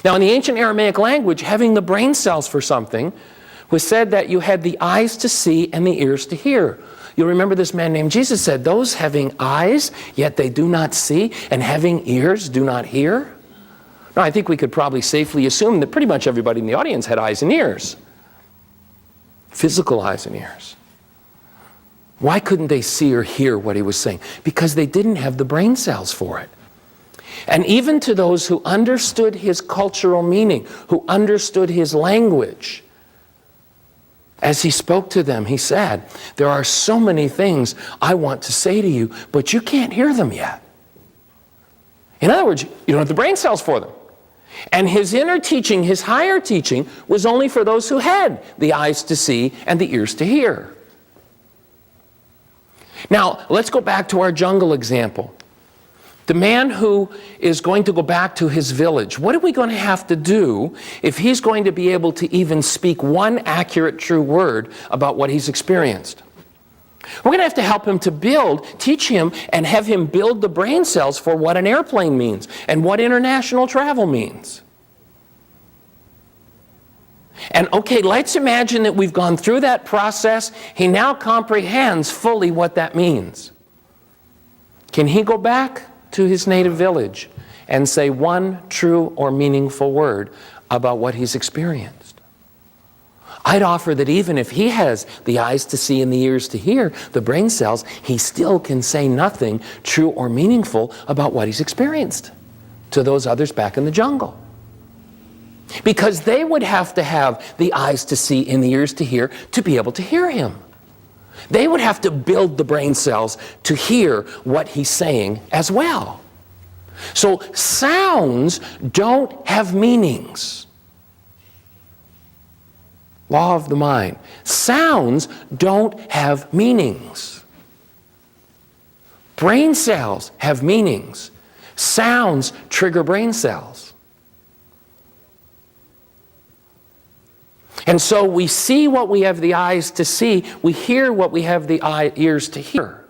Now, in the ancient Aramaic language, having the brain cells for something was said that you had the eyes to see and the ears to hear. You'll remember this man named Jesus said, those having eyes, yet they do not see, and having ears do not hear. Now, I think we could probably safely assume that pretty much everybody in the audience had eyes and ears. Physical eyes and ears. Why couldn't they see or hear what he was saying? Because they didn't have the brain cells for it. And even to those who understood his cultural meaning, who understood his language, as he spoke to them, he said, there are so many things I want to say to you, but you can't hear them yet. In other words, you don't have the brain cells for them. And his inner teaching, his higher teaching, was only for those who had the eyes to see and the ears to hear. Now, let's go back to our jungle example. The man who is going to go back to his village, what are we going to have to do if he's going to be able to even speak one accurate, true word about what he's experienced? We're going to help him to teach him and have him build the brain cells for what an airplane means and what international travel means. And okay, let's imagine that we've gone through that process. He now comprehends fully what that means. Can he go back to his native village and say one true or meaningful word about what he's experienced? I'd offer that even if he has the eyes to see and the ears to hear, the brain cells, he still can say nothing true or meaningful about what he's experienced to those others back in the jungle. Because they would have to have the eyes to see and the ears to hear to be able to hear him. They would have to build the brain cells to hear what he's saying as well. So sounds don't have meanings. Law of the mind. Sounds don't have meanings. Brain cells have meanings. Sounds trigger brain cells. And so we see what we have the eyes to see, we hear what we have the ears to hear.